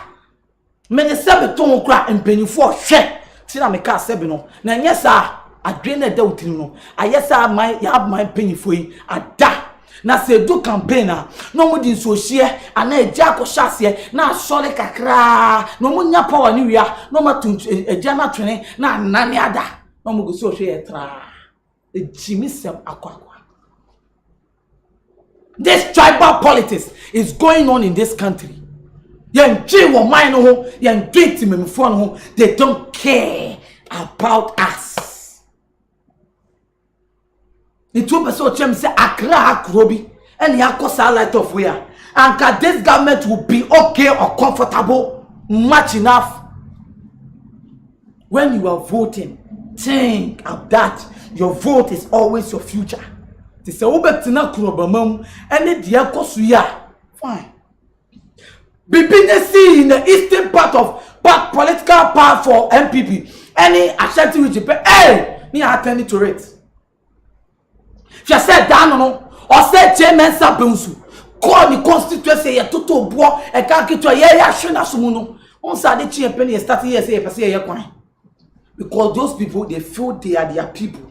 me ne sebe ton kra empanifo hwe ti na me ka sebe no na nye sa adwe na da utiri no ayesa my ya my empanifo yi ada na se do campaign no mo di so hie ana eja ko hyase na asore kakra no mo nya power ni wia no ma tu eja na twene na nane ada no mo go so hwe etra ejimi sem akwa. This tribal politics is going on in this country. Yen twi wo mind no yen twi timemfo no they don't care about us. It will be so chem say akra akrobi and yakosa light of where and this government will be okay or comfortable much enough. When you are voting, think of that. Your vote is always your future. They say obetina kurobamam and the yakosuya fine. BBNC in the eastern part of political power for NPP. Any Ashanti which pay, hey, me attending to it. She said down no or said chairman Sabunsu. Call the constituency ya toto bo e ka kitwa ye ya hwena sumu no. On sa de chi penny starting here say person ye kwan. Because those people they feel they are their people.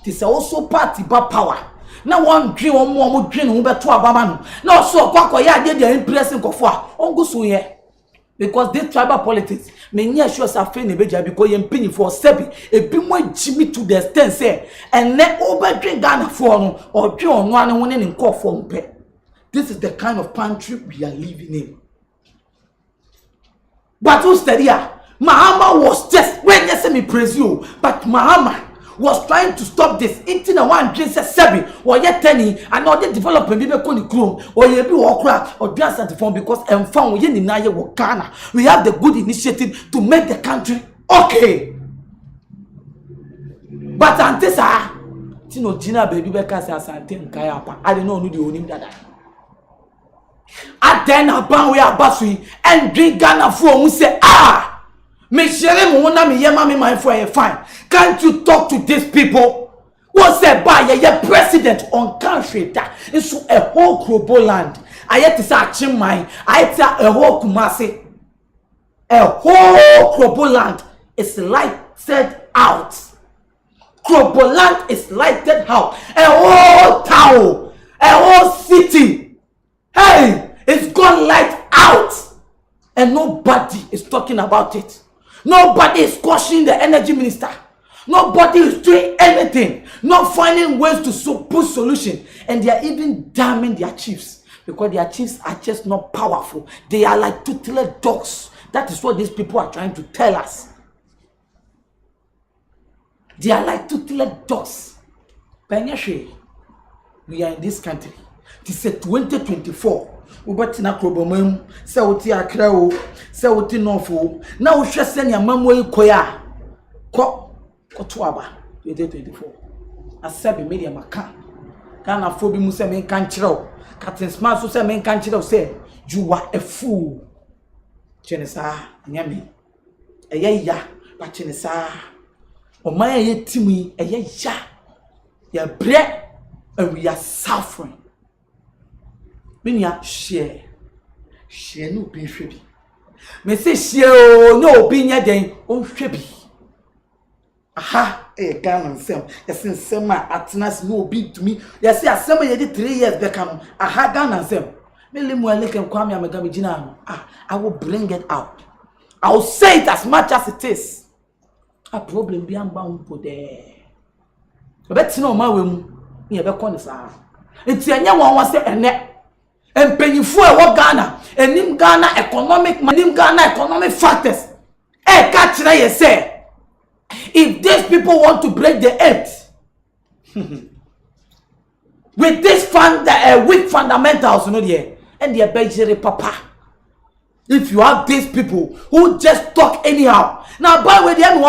They say also party ba power. Now one dream one more dream who beto abama no. Now so kwakwa ya dey their impressing kofo a on go so here. Because this tribal politics, me sure say ne beja because you pin for sebi e bi mo jimi to the extent say and let over drink Ghana for no or drink on one won in call for mpe. This is the kind of country we are living in. But who study Mahama was just when you say me praise you, but Mahama was trying to stop this. Into the one drink say sebi or yet tenny and all the development be ko ni chrome or ye be okra or just antiform because and found we in Ghana we have the good initiative to make the country okay. But antesa tino jina baby be ka say asante nkai apa I don't know no the onim dada aden aban we abasui and drink Ghana for mu say me share mo na me yema me mind for fine. Can't you talk to these people? What's that by your president on country that is a whole global land? I had to say mine. I had a whole Kumasi. A whole global land is lighted out. Global land is lighted out. A whole town, a whole city. Hey, it's gone light out. And nobody is talking about it. Nobody is questioning the energy minister. Nobody is doing anything. not finding ways to put solution, and they are even damning their chiefs because their chiefs are just not powerful. They are like tutelary dogs. That is what these people are trying to tell us. They are like tutelary dogs. We are in this country. This is 2024. Ubatina krobomem, se oti akra o, se oti nofo. Na wo hwe se nya mamwo ikoya. Ko toaba 2024. Asabi media maka. Kana fo bi mu se men kan kire. Captain Smart so se men kan kire say you are a fool. Chenesa nyame. Eye ya, ba chenesa. O man ye timi eye ya. Ya bre and we are suffering. Minya share no be hwebi. Me say share no be nya den on hwebi. Aha Ghana nsem. Yes nsem a atnas no be to me. Yes asem ye di 3 years back no. Aha Ghana nsem. Me lemu aleke kwame amega me gina no. I will bring it out. I will say it as much as it is. A problem bi amba unpo there. Obetina o ma wemu. Me be kon sa. Enti anya won wa se ene Empenifu e Ghana, enim Ghana economic factors. Catch na ye say, if these people want to break the earth with this weak fundamentals, you know there, and they are papa. If you have these people who just talk anyhow, now by with them,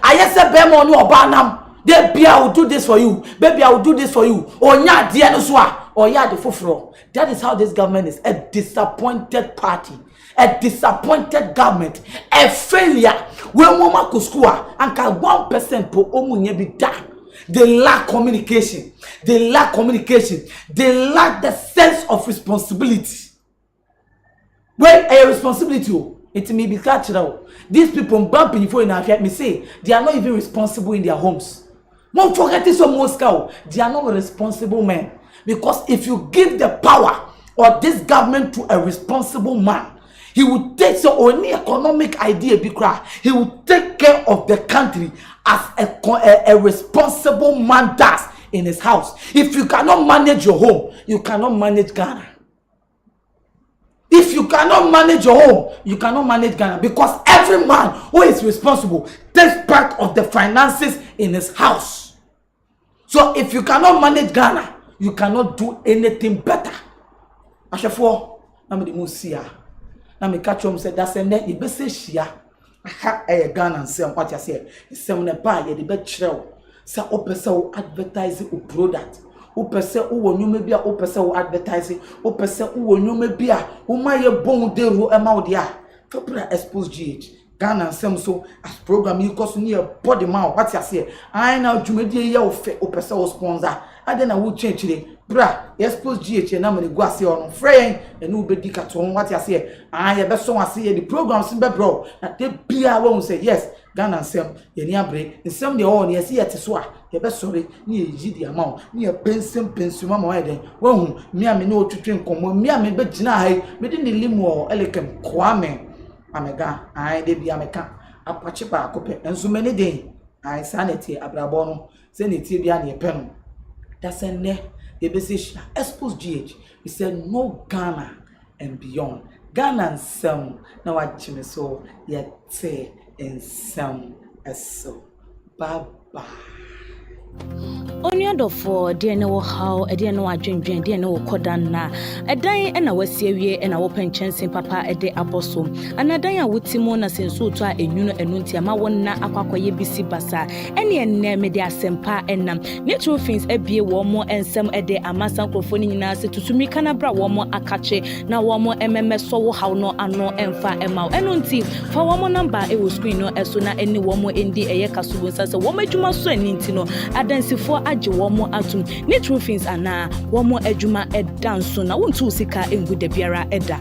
I say bemo no banam. Baby, I will do this for you. Baby, I will do this for you. Oh, yeah, dear, no swa. Oh, yeah, the fufro. That is how this government is. A disappointed party. A disappointed government. A failure. When mama kuskua, and 1% po omu nyebi da. They lack communication. They lack communication. They lack the sense of responsibility. When a responsibility, it may be cultural. These people bumping before in our me say they are not even responsible in their homes. Don't forget this on Moscow. They are not responsible men. Because if you give the power or this government to a responsible man, he will take so only economic idea be cry. He will take care of the country as a responsible man does in his house. If you cannot manage your home, you cannot manage Ghana. If you cannot manage your home, you cannot manage Ghana, because every man who is responsible takes part of the finances in his house. So if you cannot manage Ghana, you cannot do anything better. Ashafo, na me di musia. Na me catch him say that's ene e be say shia. Aha Ghana nsem what you say. Nsem ne ba ye de be kyerɛw. Say opese o advertise o product. Opese o wonwuma bia opese o advertise. Opese o wonwuma bia o ma ye bon deru e ma o dia. Fapra Xposed GH. Ghana nsem so as program you cause near body man what you say. I now dwumadi ye o fe opese o sponsor. Ade na wo change bra Xposed GH na me go ase on friend enu be di katon what you say. I ye be so ase ye the programs be bro na de bia won say yes Ghana nsem ye ni abre nsem de on ye say ye te so a ye be sorry ni ye ji di amount ni ye pensum ma mo eden won mi ame na otwetwe nkomo mi ame be gina hai me di ni limu elekem kwame amega ai de bia meka apache ba akope enso many den ai sanity abrabo no se ne tie bia na ye pe no that's a ne ye be say Xposed GH we said no Ghana and beyond Ghana nsem na wa chime so ye te nsem eso bye bye. Only for dear no how a dear no adwendwen dear no kodan na edan na wasiewie na open chance papa ede apostle anadan a wutimo na senso to a enwuno enunti ama wonna akwakoye bisi basa ene enne me de asempa enam ne true things ebie wo mo ensem ede amasa krofo ni nyina se tutumi kana bra wo mo akache na wo mo ememe so wo haw no ano emfa ema enunti fa wo mo number e wo screen no eso na eni wo mo endi eye kasubo sase wo madwuma so eninti no adansifo age wo mo atum ne true things ana wo mo adwuma edanso na wontu sika engu da biara eda.